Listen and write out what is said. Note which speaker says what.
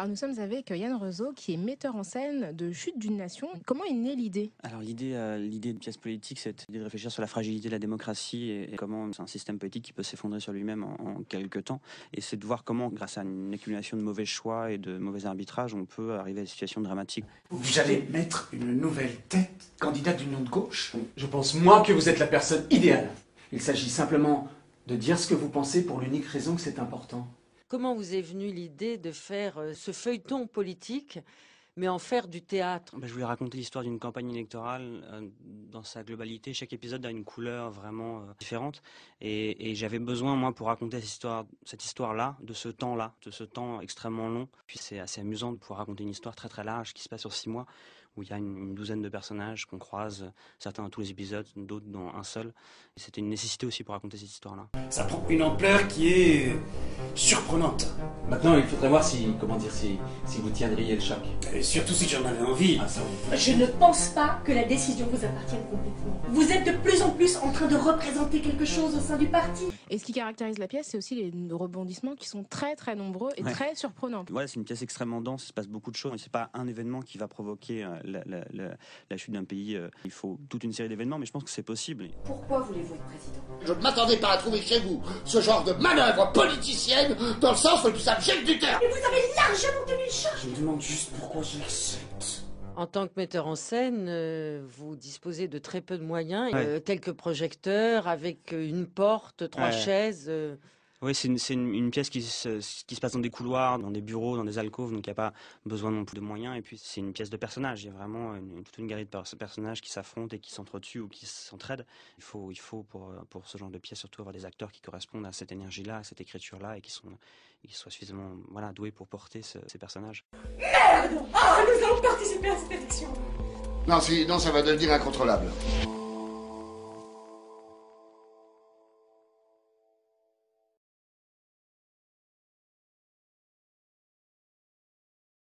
Speaker 1: Alors nous sommes avec Yann Rezaud qui est metteur en scène de Chute d'une nation. Comment est née l'idée?
Speaker 2: Alors l'idée de pièce politique, c'est de réfléchir sur la fragilité de la démocratie et comment c'est un système politique qui peut s'effondrer sur lui-même en quelques temps. Et c'est de voir comment, grâce à une accumulation de mauvais choix et de mauvais arbitrages, on peut arriver à des situations dramatiques.
Speaker 3: Vous allez mettre une nouvelle tête, candidat d'Union de gauche?
Speaker 4: Je pense, moi, que vous êtes la personne idéale. Il s'agit simplement de dire ce que vous pensez pour l'unique raison que c'est important.
Speaker 5: Comment vous est venue l'idée de faire ce feuilleton politique, mais en faire du théâtre?
Speaker 2: Je voulais raconter l'histoire d'une campagne électorale dans sa globalité. Chaque épisode a une couleur vraiment différente. Et j'avais besoin, moi, pour raconter cette histoire-là, de ce temps-là, de ce temps extrêmement long. Puis c'est assez amusant de pouvoir raconter une histoire très très large qui se passe sur 6 mois, où il y a une douzaine de personnages qu'on croise, certains dans tous les épisodes, d'autres dans un seul. Et c'était une nécessité aussi pour raconter cette histoire-là.
Speaker 3: Ça prend une ampleur qui est surprenante.
Speaker 4: Maintenant, il faudrait voir si vous tiendriez le choc.
Speaker 3: Et surtout si j'en avais envie.
Speaker 4: Ah, ça, oui.
Speaker 6: Je ne pense pas que la décision vous appartienne complètement. Vous êtes de plus en plus en train de représenter quelque chose au sein du parti.
Speaker 1: Et ce qui caractérise la pièce, c'est aussi les rebondissements qui sont très très nombreux et très surprenants.
Speaker 2: Ouais, c'est une pièce extrêmement dense, il se passe beaucoup de choses. C'est pas un événement qui va provoquer la chute d'un pays. Il faut toute une série d'événements, mais je pense que c'est possible.
Speaker 6: Pourquoi voulez-vous être président?
Speaker 7: Je ne m'attendais pas à trouver chez vous ce genre de manœuvre politicienne dans le sens le plus abject du terme.
Speaker 6: Et vous avez largement tenu le choc.
Speaker 3: Je me demande juste pourquoi je l'accepte.
Speaker 5: En tant que metteur en scène, vous disposez de très peu de moyens,
Speaker 2: Ouais.
Speaker 5: quelques projecteurs, avec une porte, 3 chaises.
Speaker 2: Oui, c'est une pièce qui se passe dans des couloirs, dans des bureaux, dans des alcôves, donc il n'y a pas besoin non plus de moyens. Et puis c'est une pièce de personnages, il y a vraiment toute une galerie de personnages qui s'affrontent et qui s'entretuent ou qui s'entraident. Il faut pour ce genre de pièce surtout avoir des acteurs qui correspondent à cette énergie-là, à cette écriture-là et qui soient suffisamment doués pour porter ces personnages.
Speaker 6: Merde! Ah, nous allons participer à cette élection.
Speaker 7: Non, sinon ça va devenir incontrôlable.